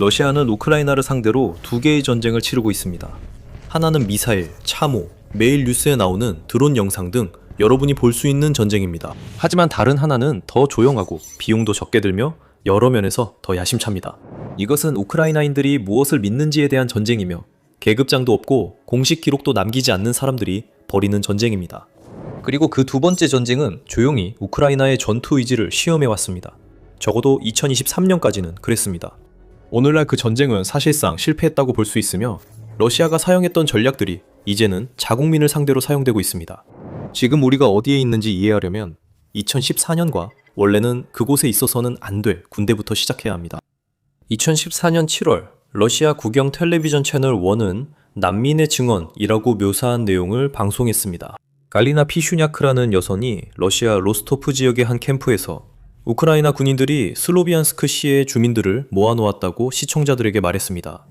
러시아는 우크라이나를 상대로 두 개의 전쟁을 치르고 있습니다. 하나는 미사일, 참호, 매일 뉴스에 나오는 드론 영상 등 여러분이 볼 수 있는 전쟁입니다. 하지만 다른 하나는 더 조용하고 비용도 적게 들며 여러 면에서 더 야심찹니다. 이것은 우크라이나인들이 무엇을 믿는지에 대한 전쟁이며 계급장도 없고 공식 기록도 남기지 않는 사람들이 벌이는 전쟁입니다. 그리고 그 두 번째 전쟁은 조용히 우크라이나의 전투 의지를 시험해왔습니다. 적어도 2023년까지는 그랬습니다. 오늘날 그 전쟁은 사실상 실패했다고 볼 수 있으며 러시아가 사용했던 전략들이 이제는 자국민을 상대로 사용되고 있습니다. 지금 우리가 어디에 있는지 이해하려면 2014년과 원래는 그곳에 있어서는 안 될 군대부터 시작해야 합니다. 2014년 7월 러시아 국영 텔레비전 채널 1은 난민의 증언이라고 묘사한 내용을 방송했습니다. 갈리나 피슈냐크라는 여성이 러시아 로스토프 지역의 한 캠프에서 우크라이나 군인들이 슬로비안스크 시의 주민들을 모아놓았다고 시청자들에게 말했습니다.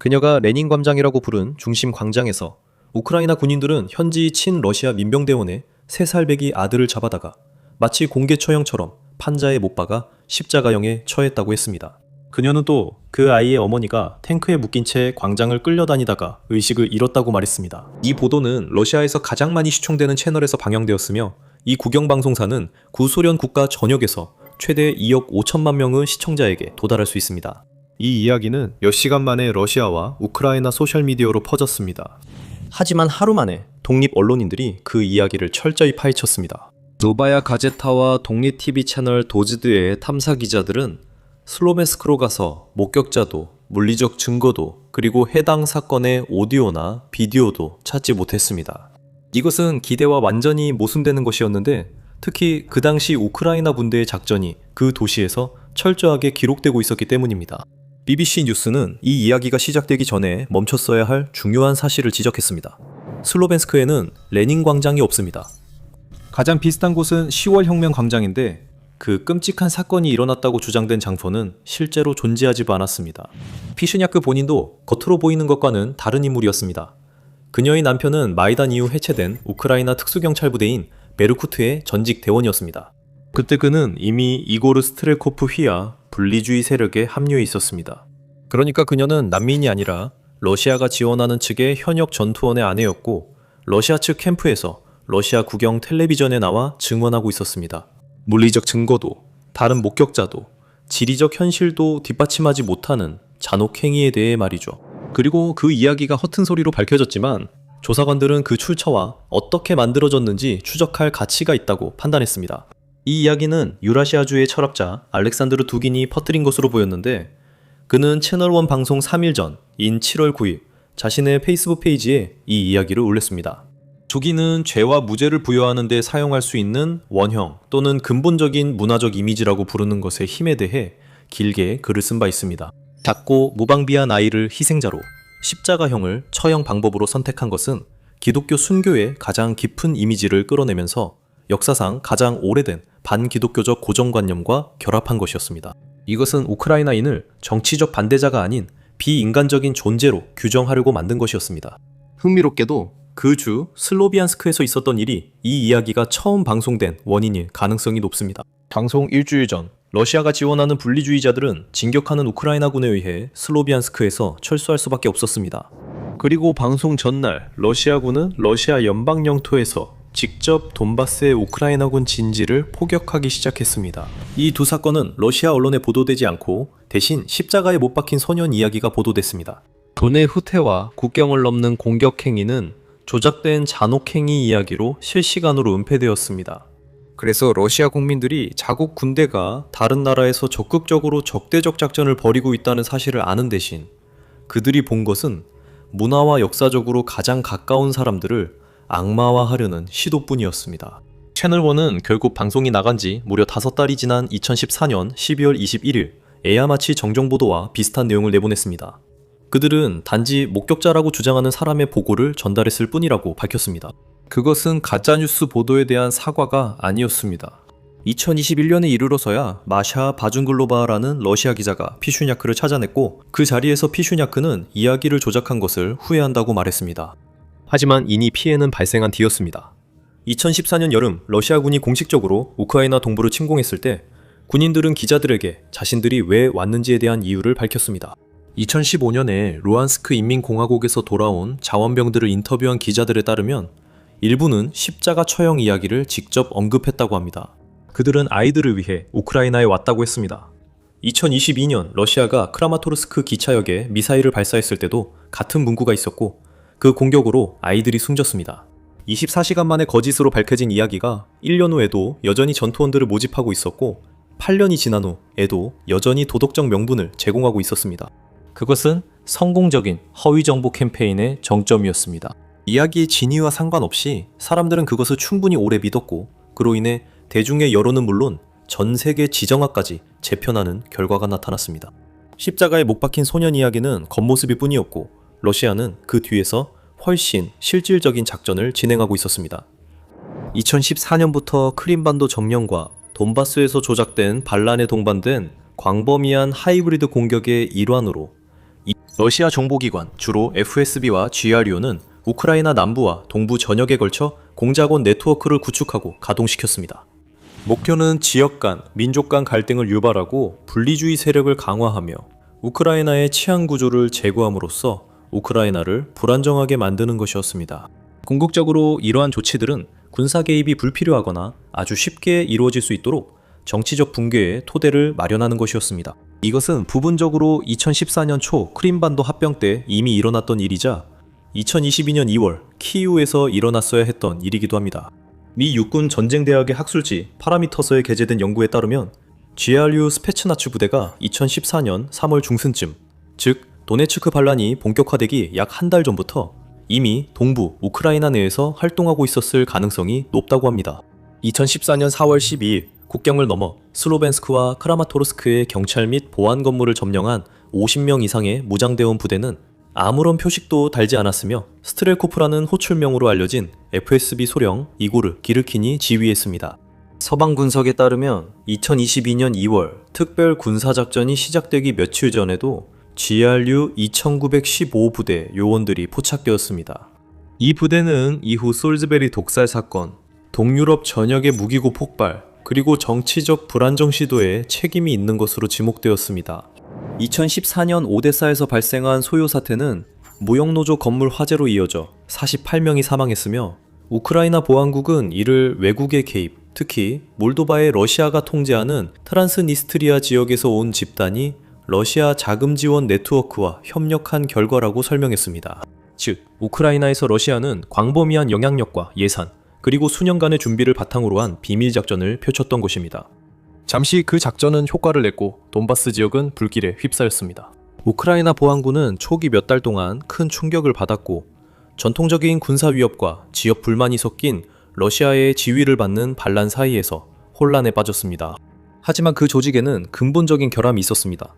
그녀가 레닌 광장이라고 부른 중심 광장에서 우크라이나 군인들은 현지 친러시아 민병대원의 3살배기 아들을 잡아다가 마치 공개 처형처럼 판자에 못 박아 십자가형에 처했다고 했습니다. 그녀는 또 그 아이의 어머니가 탱크에 묶인 채 광장을 끌려다니다가 의식을 잃었다고 말했습니다. 이 보도는 러시아에서 가장 많이 시청되는 채널에서 방영되었으며 이 국영방송사는 구소련 국가 전역에서 최대 2억 5천만 명의 시청자에게 도달할 수 있습니다. 이 이야기는 몇 시간 만에 러시아와 우크라이나 소셜미디어로 퍼졌습니다. 하지만 하루 만에 독립 언론인들이 그 이야기를 철저히 파헤쳤습니다. 노바야 가제타와 독립 TV 채널 도즈드의 탐사 기자들은 슬로벤스크로 가서 목격자도 물리적 증거도 그리고 해당 사건의 오디오나 비디오도 찾지 못했습니다. 이것은 기대와 완전히 모순되는 것이었는데 특히 그 당시 우크라이나 군대의 작전이 그 도시에서 철저하게 기록되고 있었기 때문입니다. BBC 뉴스는 이 이야기가 시작되기 전에 멈췄어야 할 중요한 사실을 지적했습니다. 슬로벤스크에는 레닌 광장이 없습니다. 가장 비슷한 곳은 10월 혁명 광장인데 그 끔찍한 사건이 일어났다고 주장된 장소는 실제로 존재하지도 않았습니다. 피슈냐크 본인도 겉으로 보이는 것과는 다른 인물이었습니다. 그녀의 남편은 마이단 이후 해체된 우크라이나 특수경찰부대인 베르쿠트의 전직 대원이었습니다. 그때 그는 이미 이고르 스트렐코프 휘하 분리주의 세력에 합류해 있었습니다. 그러니까 그녀는 난민이 아니라 러시아가 지원하는 측의 현역 전투원의 아내였고 러시아 측 캠프에서 러시아 국영 텔레비전에 나와 증언하고 있었습니다. 물리적 증거도 다른 목격자도 지리적 현실도 뒷받침하지 못하는 잔혹행위에 대해 말이죠. 그리고 그 이야기가 허튼 소리로 밝혀졌지만 조사관들은 그 출처와 어떻게 만들어졌는지 추적할 가치가 있다고 판단했습니다. 이 이야기는 유라시아주의 철학자 알렉산드르 두긴이 퍼뜨린 것으로 보였는데 그는 채널1 방송 3일 전인 7월 9일 자신의 페이스북 페이지에 이 이야기를 올렸습니다. 두긴은 죄와 무죄를 부여하는 데 사용할 수 있는 원형 또는 근본적인 문화적 이미지라고 부르는 것의 힘에 대해 길게 글을 쓴 바 있습니다. 작고 무방비한 아이를 희생자로 십자가형을 처형 방법으로 선택한 것은 기독교 순교의 가장 깊은 이미지를 끌어내면서 역사상 가장 오래된 반기독교적 고정관념과 결합한 것이었습니다. 이것은 우크라이나인을 정치적 반대자가 아닌 비인간적인 존재로 규정하려고 만든 것이었습니다. 흥미롭게도 그 주 슬로비안스크에서 있었던 일이 이 이야기가 처음 방송된 원인일 가능성이 높습니다. 방송 일주일 전 러시아가 지원하는 분리주의자들은 진격하는 우크라이나군에 의해 슬로비안스크에서 철수할 수밖에 없었습니다. 그리고 방송 전날 러시아군은 러시아 연방 영토에서 직접 돈바스의 우크라이나군 진지를 포격하기 시작했습니다. 이 두 사건은 러시아 언론에 보도되지 않고 대신 십자가에 못 박힌 소년 이야기가 보도됐습니다. 군의 후퇴와 국경을 넘는 공격 행위는 조작된 잔혹행위 이야기로 실시간으로 은폐되었습니다. 그래서 러시아 국민들이 자국 군대가 다른 나라에서 적극적으로 적대적 작전을 벌이고 있다는 사실을 아는 대신 그들이 본 것은 문화와 역사적으로 가장 가까운 사람들을 악마화하려는 시도뿐이었습니다. 채널1은 결국 방송이 나간 지 무려 5달이 지난 2014년 12월 21일 에야마치 정정보도와 비슷한 내용을 내보냈습니다. 그들은 단지 목격자라고 주장하는 사람의 보고를 전달했을 뿐이라고 밝혔습니다. 그것은 가짜뉴스 보도에 대한 사과가 아니었습니다. 2021년에 이르러서야 마샤 바준글로바라는 러시아 기자가 피슈냐크를 찾아냈고 그 자리에서 피슈냐크는 이야기를 조작한 것을 후회한다고 말했습니다. 하지만 이미 피해는 발생한 뒤였습니다. 2014년 여름 러시아군이 공식적으로 우크라이나 동부를 침공했을 때 군인들은 기자들에게 자신들이 왜 왔는지에 대한 이유를 밝혔습니다. 2015년에 루안스크 인민공화국에서 돌아온 자원병들을 인터뷰한 기자들에 따르면 일부는 십자가 처형 이야기를 직접 언급했다고 합니다. 그들은 아이들을 위해 우크라이나에 왔다고 했습니다. 2022년 러시아가 크라마토르스크 기차역에 미사일을 발사했을 때도 같은 문구가 있었고 그 공격으로 아이들이 숨졌습니다. 24시간 만에 거짓으로 밝혀진 이야기가 1년 후에도 여전히 전투원들을 모집하고 있었고 8년이 지난 후에도 여전히 도덕적 명분을 제공하고 있었습니다. 그것은 성공적인 허위 정보 캠페인의 정점이었습니다. 이야기의 진위와 상관없이 사람들은 그것을 충분히 오래 믿었고 그로 인해 대중의 여론은 물론 전 세계 지정학까지 재편하는 결과가 나타났습니다. 십자가에 못 박힌 소년 이야기는 겉모습일 뿐이었고 러시아는 그 뒤에서 훨씬 실질적인 작전을 진행하고 있었습니다. 2014년부터 크림반도 점령과 돈바스에서 조작된 반란에 동반된 광범위한 하이브리드 공격의 일환으로 러시아 정보기관 주로 FSB와 GRU는 우크라이나 남부와 동부 전역에 걸쳐 공작원 네트워크를 구축하고 가동시켰습니다. 목표는 지역 간, 민족 간 갈등을 유발하고 분리주의 세력을 강화하며 우크라이나의 치안 구조를 제고함으로써 우크라이나를 불안정하게 만드는 것이었습니다. 궁극적으로 이러한 조치들은 군사 개입이 불필요하거나 아주 쉽게 이루어질 수 있도록 정치적 붕괴의 토대를 마련하는 것이었습니다. 이것은 부분적으로 2014년 초 크림반도 합병 때 이미 일어났던 일이자 2022년 2월 키이우에서 일어났어야 했던 일이기도 합니다. 미 육군 전쟁대학의 학술지 파라미터서에 게재된 연구에 따르면 GRU 스페츠나츠 부대가 2014년 3월 중순쯤, 즉 도네츠크 반란이 본격화되기 약 한 달 전부터 이미 동부 우크라이나 내에서 활동하고 있었을 가능성이 높다고 합니다. 2014년 4월 12일 국경을 넘어 슬로벤스크와 크라마토르스크의 경찰 및 보안 건물을 점령한 50명 이상의 무장대원 부대는 아무런 표식도 달지 않았으며 스트렐코프라는 호출명으로 알려진 FSB 소령 이고르 기르킨이 지휘했습니다. 서방 군석에 따르면 2022년 2월 특별 군사작전이 시작되기 며칠 전에도 GRU 2915부대 요원들이 포착되었습니다. 이 부대는 이후 솔즈베리 독살 사건, 동유럽 전역의 무기고 폭발, 그리고 정치적 불안정 시도에 책임이 있는 것으로 지목되었습니다. 2014년 오데사에서 발생한 소요 사태는 무역노조 건물 화재로 이어져 48명이 사망했으며 우크라이나 보안국은 이를 외국의 개입, 특히 몰도바의 러시아가 통제하는 트란스니스트리아 지역에서 온 집단이 러시아 자금 지원 네트워크와 협력한 결과라고 설명했습니다. 즉, 우크라이나에서 러시아는 광범위한 영향력과 예산, 그리고 수년간의 준비를 바탕으로 한 비밀작전을 펼쳤던 것입니다. 잠시 그 작전은 효과를 냈고 돈바스 지역은 불길에 휩싸였습니다. 우크라이나 보안군은 초기 몇 달 동안 큰 충격을 받았고 전통적인 군사 위협과 지역 불만이 섞인 러시아의 지휘를 받는 반란 사이에서 혼란에 빠졌습니다. 하지만 그 조직에는 근본적인 결함이 있었습니다.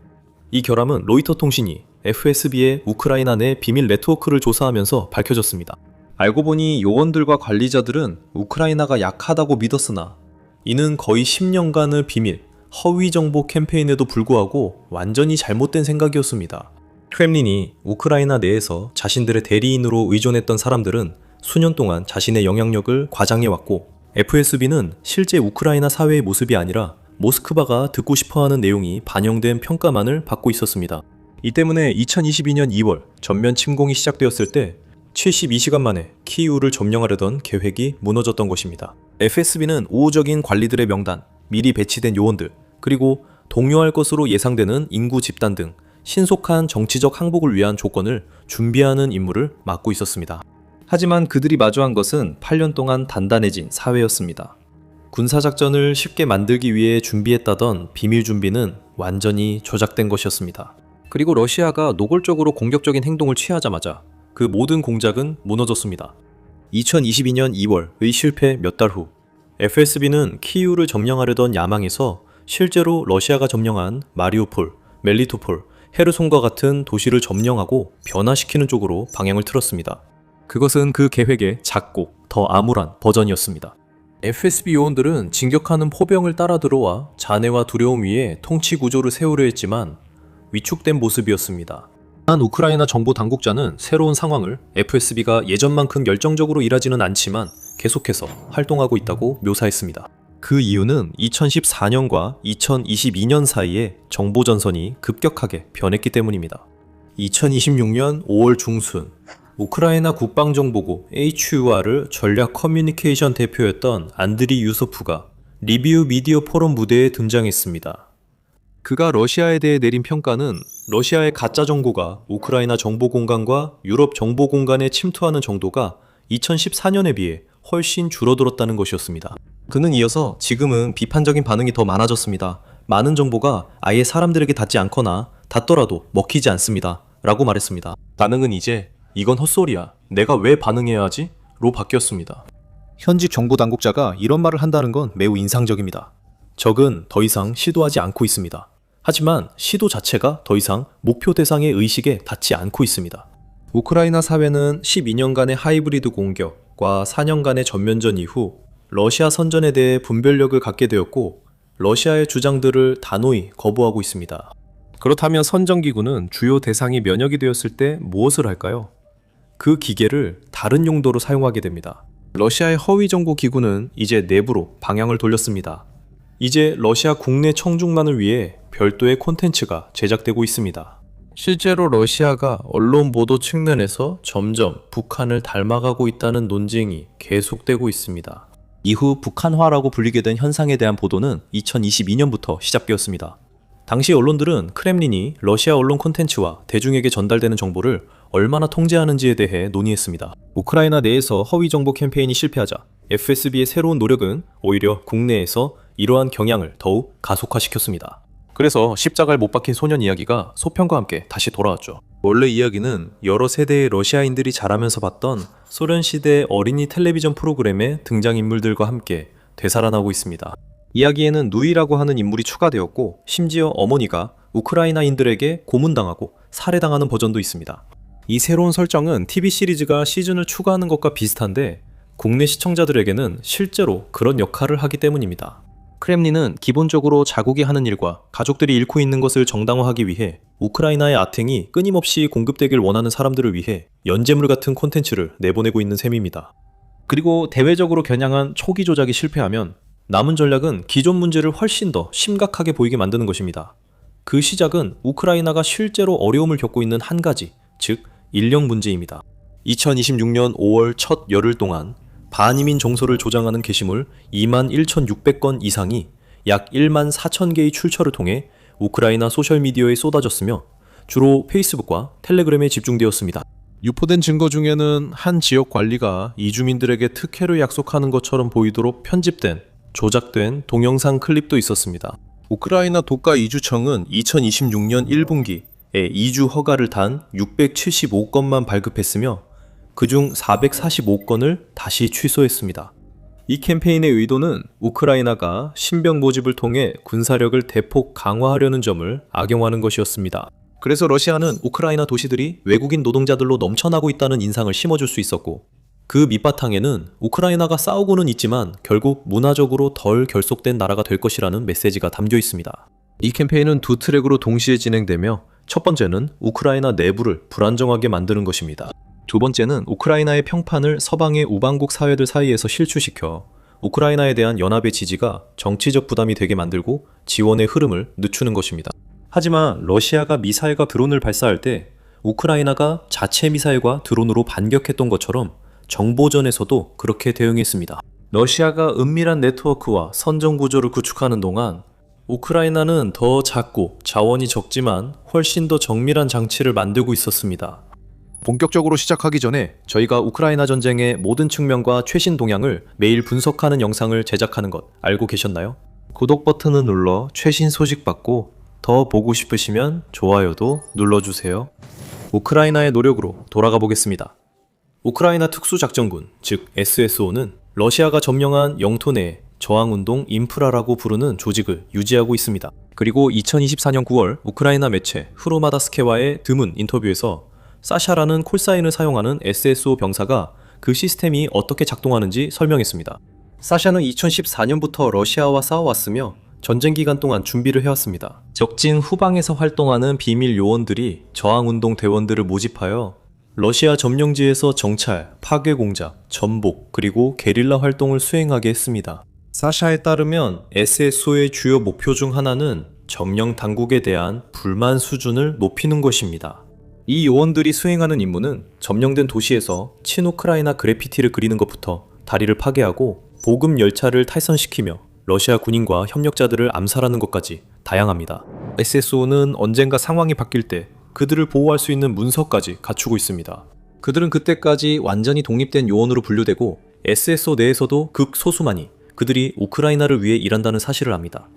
이 결함은 로이터 통신이 FSB의 우크라이나 내 비밀 네트워크를 조사하면서 밝혀졌습니다. 알고 보니 요원들과 관리자들은 우크라이나가 약하다고 믿었으나 이는 거의 10년간의 비밀, 허위 정보 캠페인에도 불구하고 완전히 잘못된 생각이었습니다. 크렘린이 우크라이나 내에서 자신들의 대리인으로 의존했던 사람들은 수년 동안 자신의 영향력을 과장해왔고 FSB는 실제 우크라이나 사회의 모습이 아니라 모스크바가 듣고 싶어하는 내용이 반영된 평가만을 받고 있었습니다. 이 때문에 2022년 2월 전면 침공이 시작되었을 때 72시간 만에 키이우를 점령하려던 계획이 무너졌던 것입니다. FSB는 우호적인 관리들의 명단, 미리 배치된 요원들, 그리고 동요할 것으로 예상되는 인구 집단 등 신속한 정치적 항복을 위한 조건을 준비하는 임무를 맡고 있었습니다. 하지만 그들이 마주한 것은 8년 동안 단단해진 사회였습니다. 군사작전을 쉽게 만들기 위해 준비했다던 비밀 준비는 완전히 조작된 것이었습니다. 그리고 러시아가 노골적으로 공격적인 행동을 취하자마자 그 모든 공작은 무너졌습니다. 2022년 2월의 실패 몇 달 후, FSB는 키이우를 점령하려던 야망에서 실제로 러시아가 점령한 마리우폴, 멜리토폴, 헤르손과 같은 도시를 점령하고 변화시키는 쪽으로 방향을 틀었습니다. 그것은 그 계획의 작고 더 암울한 버전이었습니다. FSB 요원들은 진격하는 포병을 따라 들어와 잔해와 두려움 위에 통치 구조를 세우려 했지만 위축된 모습이었습니다. 한 우크라이나 정보 당국자는 새로운 상황을 FSB가 예전만큼 열정적으로 일하지는 않지만 계속해서 활동하고 있다고 묘사했습니다. 그 이유는 2014년과 2022년 사이에 정보 전선이 급격하게 변했기 때문입니다. 2026년 5월 중순, 우크라이나 국방정보국 HUR을 전략 커뮤니케이션 대표였던 안드리 유소프가 리비우 미디어 포럼 무대에 등장했습니다. 그가 러시아에 대해 내린 평가는 러시아의 가짜 정보가 우크라이나 정보 공간과 유럽 정보 공간에 침투하는 정도가 2014년에 비해 훨씬 줄어들었다는 것이었습니다. 그는 이어서 지금은 비판적인 반응이 더 많아졌습니다. 많은 정보가 아예 사람들에게 닿지 않거나 닿더라도 먹히지 않습니다. 라고 말했습니다. 반응은 이제 이건 헛소리야. 내가 왜 반응해야 하지? 로 바뀌었습니다. 현직 정보 당국자가 이런 말을 한다는 건 매우 인상적입니다. 적은 더 이상 시도하지 않고 있습니다. 하지만 시도 자체가 더 이상 목표 대상의 의식에 닿지 않고 있습니다. 우크라이나 사회는 12년간의 하이브리드 공격과 4년간의 전면전 이후 러시아 선전에 대해 분별력을 갖게 되었고 러시아의 주장들을 단호히 거부하고 있습니다. 그렇다면 선전기구는 주요 대상이 면역이 되었을 때 무엇을 할까요? 그 기계를 다른 용도로 사용하게 됩니다. 러시아의 허위정보기구는 이제 내부로 방향을 돌렸습니다. 이제 러시아 국내 청중만을 위해 별도의 콘텐츠가 제작되고 있습니다. 실제로 러시아가 언론 보도 측면에서 점점 북한을 닮아가고 있다는 논쟁이 계속되고 있습니다. 이후 북한화라고 불리게 된 현상에 대한 보도는 2022년부터 시작되었습니다. 당시 언론들은 크렘린이 러시아 언론 콘텐츠와 대중에게 전달되는 정보를 얼마나 통제하는지에 대해 논의했습니다. 우크라이나 내에서 허위 정보 캠페인이 실패하자 FSB의 새로운 노력은 오히려 국내에서 이러한 경향을 더욱 가속화시켰습니다. 그래서 십자가를 못 박힌 소년 이야기가 소편과 함께 다시 돌아왔죠. 원래 이야기는 여러 세대의 러시아인들이 자라면서 봤던 소련 시대 어린이 텔레비전 프로그램의 등장인물들과 함께 되살아나고 있습니다. 이야기에는 누이라고 하는 인물이 추가되었고 심지어 어머니가 우크라이나인들에게 고문당하고 살해당하는 버전도 있습니다. 이 새로운 설정은 TV 시리즈가 시즌을 추가하는 것과 비슷한데 국내 시청자들에게는 실제로 그런 역할을 하기 때문입니다. 크렘린은 기본적으로 자국이 하는 일과 가족들이 잃고 있는 것을 정당화하기 위해 우크라이나의 아탱이 끊임없이 공급되길 원하는 사람들을 위해 연재물 같은 콘텐츠를 내보내고 있는 셈입니다. 그리고 대외적으로 겨냥한 초기 조작이 실패하면 남은 전략은 기존 문제를 훨씬 더 심각하게 보이게 만드는 것입니다. 그 시작은 우크라이나가 실제로 어려움을 겪고 있는 한 가지, 즉 인력 문제입니다. 2026년 5월 첫 열흘 동안 반이민 정서를 조장하는 게시물 21,600건 이상이 약 1만 4천 개의 출처를 통해 우크라이나 소셜미디어에 쏟아졌으며 주로 페이스북과 텔레그램에 집중되었습니다. 유포된 증거 중에는 한 지역 관리가 이주민들에게 특혜를 약속하는 것처럼 보이도록 편집된, 조작된 동영상 클립도 있었습니다. 우크라이나 독가 이주청은 2026년 1분기에 이주 허가를 단 675건만 발급했으며 그중 445건을 다시 취소했습니다. 이 캠페인의 의도는 우크라이나가 신병 모집을 통해 군사력을 대폭 강화하려는 점을 악용하는 것이었습니다. 그래서 러시아는 우크라이나 도시들이 외국인 노동자들로 넘쳐나고 있다는 인상을 심어줄 수 있었고 그 밑바탕에는 우크라이나가 싸우고는 있지만 결국 문화적으로 덜 결속된 나라가 될 것이라는 메시지가 담겨 있습니다. 이 캠페인은 두 트랙으로 동시에 진행되며 첫 번째는 우크라이나 내부를 불안정하게 만드는 것입니다. 두 번째는 우크라이나의 평판을 서방의 우방국 사회들 사이에서 실추시켜 우크라이나에 대한 연합의 지지가 정치적 부담이 되게 만들고 지원의 흐름을 늦추는 것입니다. 하지만 러시아가 미사일과 드론을 발사할 때 우크라이나가 자체 미사일과 드론으로 반격했던 것처럼 정보전에서도 그렇게 대응했습니다. 러시아가 은밀한 네트워크와 선정 구조를 구축하는 동안 우크라이나는 더 작고 자원이 적지만 훨씬 더 정밀한 장치를 만들고 있었습니다. 본격적으로 시작하기 전에 저희가 우크라이나 전쟁의 모든 측면과 최신 동향을 매일 분석하는 영상을 제작하는 것 알고 계셨나요? 구독 버튼을 눌러 최신 소식 받고 더 보고 싶으시면 좋아요도 눌러주세요. 우크라이나의 노력으로 돌아가 보겠습니다. 우크라이나 특수작전군, 즉 SSO는 러시아가 점령한 영토 내 저항운동 인프라라고 부르는 조직을 유지하고 있습니다. 그리고 2024년 9월 우크라이나 매체 흐로마다스케와의 드문 인터뷰에서 사샤라는 콜사인을 사용하는 SSO 병사가 그 시스템이 어떻게 작동하는지 설명했습니다. 사샤는 2014년부터 러시아와 싸워왔으며 전쟁 기간 동안 준비를 해왔습니다. 적진 후방에서 활동하는 비밀 요원들이 저항운동 대원들을 모집하여 러시아 점령지에서 정찰, 파괴 공작, 전복, 그리고 게릴라 활동을 수행하게 했습니다. 사샤에 따르면 SSO의 주요 목표 중 하나는 점령 당국에 대한 불만 수준을 높이는 것입니다. 이 요원들이 수행하는 임무는 점령된 도시에서 친우크라이나 그래피티를 그리는 것부터 다리를 파괴하고 보급 열차를 탈선시키며 러시아 군인과 협력자들을 암살하는 것까지 다양합니다. SSO는 언젠가 상황이 바뀔 때 그들을 보호할 수 있는 문서까지 갖추고 있습니다. 그들은 그때까지 완전히 독립된 요원으로 분류되고 SSO 내에서도 극소수만이 그들이 우크라이나를 위해 일한다는 사실을 압니다.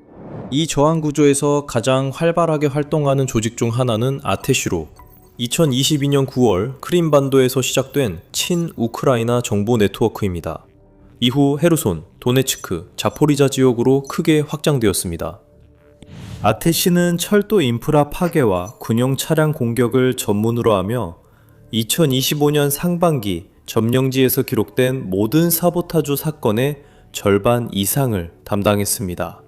이 저항 구조에서 가장 활발하게 활동하는 조직 중 하나는 아테슈로, 2022년 9월 크림반도에서 시작된 친우크라이나 정보 네트워크입니다. 이후 헤르손, 도네츠크, 자포리자 지역으로 크게 확장되었습니다. 아테시는 철도 인프라 파괴와 군용 차량 공격을 전문으로 하며 2025년 상반기 점령지에서 기록된 모든 사보타주 사건의 절반 이상을 담당했습니다.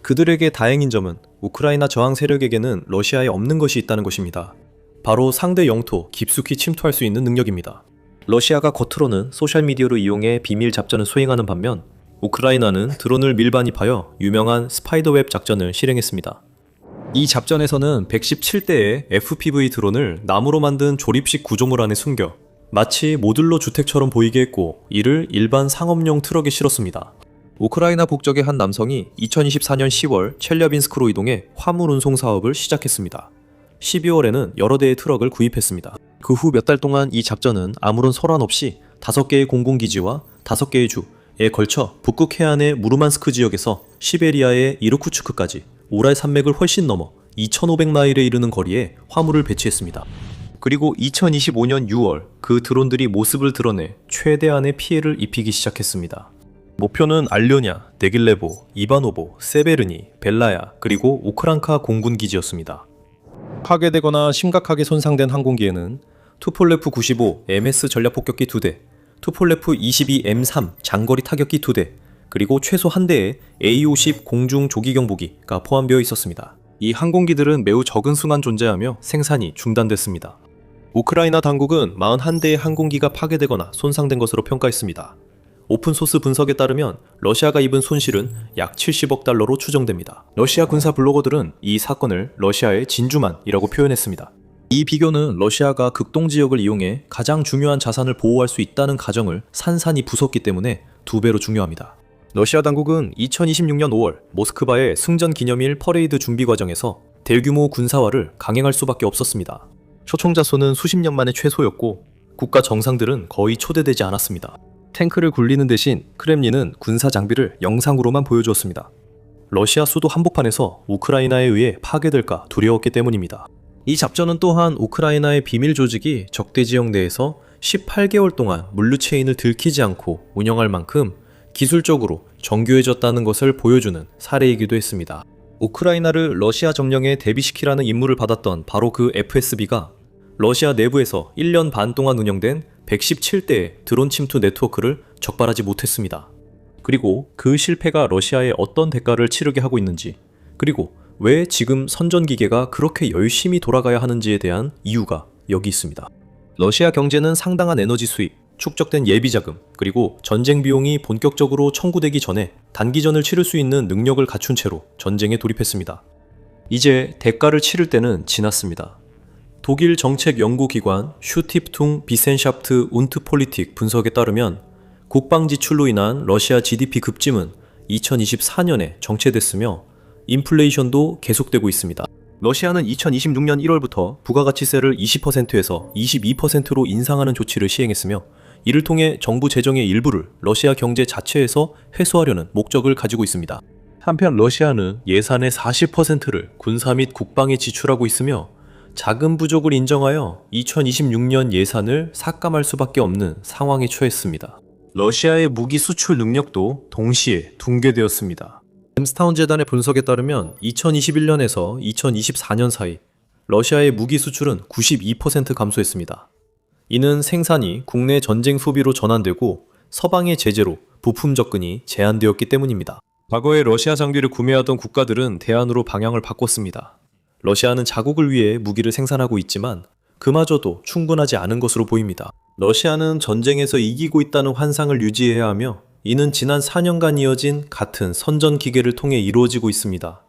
그들에게 다행인 점은 우크라이나 저항 세력에게는 러시아에 없는 것이 있다는 것입니다. 바로 상대 영토 깊숙이 침투할 수 있는 능력입니다. 러시아가 겉으로는 소셜미디어를 이용해 비밀 작전을 수행하는 반면 우크라이나는 드론을 밀반입하여 유명한 스파이더웹 작전을 실행했습니다. 이 작전에서는 117대의 FPV 드론을 나무로 만든 조립식 구조물 안에 숨겨 마치 모듈러 주택처럼 보이게 했고 이를 일반 상업용 트럭에 실었습니다. 우크라이나 북쪽의 한 남성이 2024년 10월 첼려빈스크로 이동해 화물 운송 사업을 시작했습니다. 12월에는 여러 대의 트럭을 구입했습니다. 그 후 몇 달 동안 이 작전은 아무런 소란 없이 5개의 공군기지와 5개의 주에 걸쳐 북극 해안의 무르만스크 지역에서 시베리아의 이르쿠츠크까지 우랄 산맥을 훨씬 넘어 2,500마일에 이르는 거리에 화물을 배치했습니다. 그리고 2025년 6월 그 드론들이 모습을 드러내 최대한의 피해를 입히기 시작했습니다. 목표는 알료냐, 네길레보, 이바노보, 세베르니, 벨라야, 그리고 오크란카 공군기지였습니다. 파괴되거나 심각하게 손상된 항공기에는 투폴레프 95 MS 전략폭격기 2대, 투폴레프 22 M3 장거리 타격기 2대, 그리고 최소 한 대의 A-50 공중 조기경보기가 포함되어 있었습니다. 이 항공기들은 매우 적은 수만 존재하며 생산이 중단됐습니다. 우크라이나 당국은 41대의 항공기가 파괴되거나 손상된 것으로 평가했습니다. 오픈소스 분석에 따르면 러시아가 입은 손실은 약 70억 달러로 추정됩니다. 러시아 군사 블로거들은 이 사건을 러시아의 진주만이라고 표현했습니다. 이 비교는 러시아가 극동 지역을 이용해 가장 중요한 자산을 보호할 수 있다는 가정을 산산이 부쉈기 때문에 2배로 중요합니다. 러시아 당국은 2026년 5월 모스크바의 승전 기념일 퍼레이드 준비 과정에서 대규모 군사화를 강행할 수밖에 없었습니다. 초청자 수는 수십 년 만에 최소였고 국가 정상들은 거의 초대되지 않았습니다. 탱크를 굴리는 대신 크렘린은 군사 장비를 영상으로만 보여주었습니다. 러시아 수도 한복판에서 우크라이나에 의해 파괴될까 두려웠기 때문입니다. 이 작전은 또한 우크라이나의 비밀 조직이 적대 지역 내에서 18개월 동안 물류체인을 들키지 않고 운영할 만큼 기술적으로 정교해졌다는 것을 보여주는 사례이기도 했습니다. 우크라이나를 러시아 점령에 대비시키라는 임무를 받았던 바로 그 FSB가 러시아 내부에서 1년 반 동안 운영된 117대의 드론 침투 네트워크를 적발하지 못했습니다. 그리고 그 실패가 러시아에 어떤 대가를 치르게 하고 있는지, 그리고 왜 지금 선전기계가 그렇게 열심히 돌아가야 하는지에 대한 이유가 여기 있습니다. 러시아 경제는 상당한 에너지 수입, 축적된 예비자금, 그리고 전쟁 비용이 본격적으로 청구되기 전에 단기전을 치를 수 있는 능력을 갖춘 채로 전쟁에 돌입했습니다. 이제 대가를 치를 때는 지났습니다. 독일 정책 연구기관 슈티프퉁 비센샤프트 운트 폴리틱 분석에 따르면 국방 지출로 인한 러시아 GDP 급증은 2024년에 정체됐으며 인플레이션도 계속되고 있습니다. 러시아는 2026년 1월부터 부가가치세를 20%에서 22%로 인상하는 조치를 시행했으며 이를 통해 정부 재정의 일부를 러시아 경제 자체에서 회수하려는 목적을 가지고 있습니다. 한편 러시아는 예산의 40%를 군사 및 국방에 지출하고 있으며 자금 부족을 인정하여 2026년 예산을 삭감할 수밖에 없는 상황에 처했습니다. 러시아의 무기 수출 능력도 동시에 붕괴되었습니다. 엠스타운 재단의 분석에 따르면 2021년에서 2024년 사이 러시아의 무기 수출은 92% 감소했습니다. 이는 생산이 국내 전쟁 소비로 전환되고 서방의 제재로 부품 접근이 제한되었기 때문입니다. 과거에 러시아 장비를 구매하던 국가들은 대안으로 방향을 바꿨습니다. 러시아는 자국을 위해 무기를 생산하고 있지만 그마저도 충분하지 않은 것으로 보입니다. 러시아는 전쟁에서 이기고 있다는 환상을 유지해야 하며 이는 지난 4년간 이어진 같은 선전 기계를 통해 이루어지고 있습니다.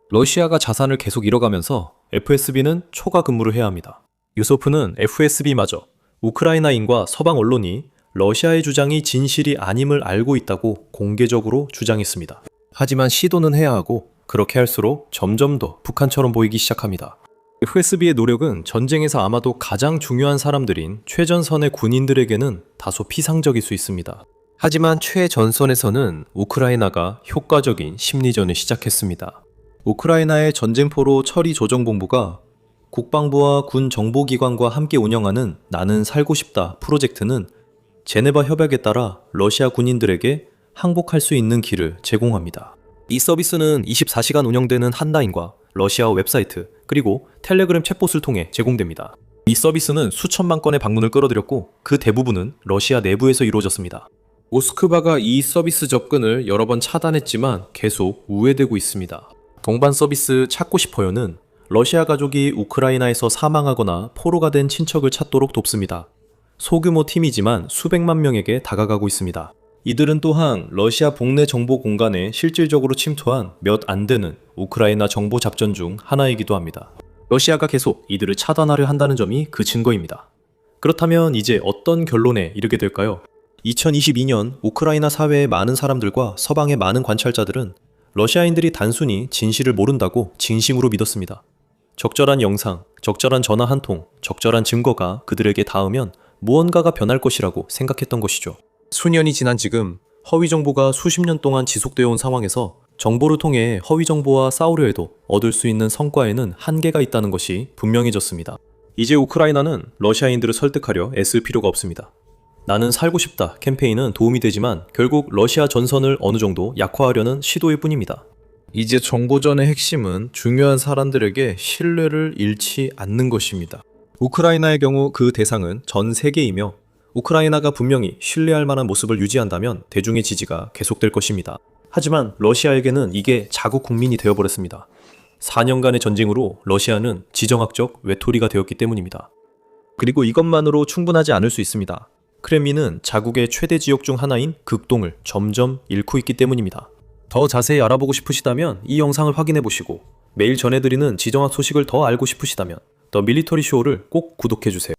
러시아가 자산을 계속 잃어가면서 FSB는 초과 근무를 해야 합니다. 유소프는 FSB마저 우크라이나인과 서방 언론이 러시아의 주장이 진실이 아님을 알고 있다고 공개적으로 주장했습니다. 하지만 시도는 해야 하고 그렇게 할수록 점점 더 북한처럼 보이기 시작합니다. FSB의 노력은 전쟁에서 아마도 가장 중요한 사람들인 최전선의 군인들에게는 다소 피상적일 수 있습니다. 하지만 최전선에서는 우크라이나가 효과적인 심리전을 시작했습니다. 우크라이나의 전쟁포로 처리 조정본부가 국방부와 군 정보기관과 함께 운영하는 나는 살고 싶다 프로젝트는 제네바 협약에 따라 러시아 군인들에게 항복할 수 있는 길을 제공합니다. 이 서비스는 24시간 운영되는 한라인과 러시아 웹사이트 그리고 텔레그램 챗봇을 통해 제공됩니다. 이 서비스는 수천만 건의 방문을 끌어들였고 그 대부분은 러시아 내부에서 이루어졌습니다. 모스크바가 이 서비스 접근을 여러 번 차단했지만 계속 우회되고 있습니다. 동반 서비스 찾고 싶어요는 러시아 가족이 우크라이나에서 사망하거나 포로가 된 친척을 찾도록 돕습니다. 소규모 팀이지만 수백만 명에게 다가가고 있습니다. 이들은 또한 러시아 복내 정보 공간에 실질적으로 침투한 몇 안 되는 우크라이나 정보 작전 중 하나이기도 합니다. 러시아가 계속 이들을 차단하려 한다는 점이 그 증거입니다. 그렇다면 이제 어떤 결론에 이르게 될까요? 2022년 우크라이나 사회의 많은 사람들과 서방의 많은 관찰자들은 러시아인들이 단순히 진실을 모른다고 진심으로 믿었습니다. 적절한 영상, 적절한 전화 한 통, 적절한 증거가 그들에게 닿으면 무언가가 변할 것이라고 생각했던 것이죠. 수년이 지난 지금 허위 정보가 수십 년 동안 지속되어 온 상황에서 정보를 통해 허위 정보와 싸우려 해도 얻을 수 있는 성과에는 한계가 있다는 것이 분명해졌습니다. 이제 우크라이나는 러시아인들을 설득하려 애쓸 필요가 없습니다. 나는 살고 싶다 캠페인은 도움이 되지만 결국 러시아 전선을 어느 정도 약화하려는 시도일 뿐입니다. 이제 정보전의 핵심은 중요한 사람들에게 신뢰를 잃지 않는 것입니다. 우크라이나의 경우 그 대상은 전 세계이며 우크라이나가 분명히 신뢰할 만한 모습을 유지한다면 대중의 지지가 계속될 것입니다. 하지만 러시아에게는 이게 자국 국민이 되어버렸습니다. 4년간의 전쟁으로 러시아는 지정학적 외톨이가 되었기 때문입니다. 그리고 이것만으로 충분하지 않을 수 있습니다. 크렘린은 자국의 최대 지역 중 하나인 극동을 점점 잃고 있기 때문입니다. 더 자세히 알아보고 싶으시다면 이 영상을 확인해보시고 매일 전해드리는 지정학 소식을 더 알고 싶으시다면 더 밀리터리 쇼를 꼭 구독해주세요.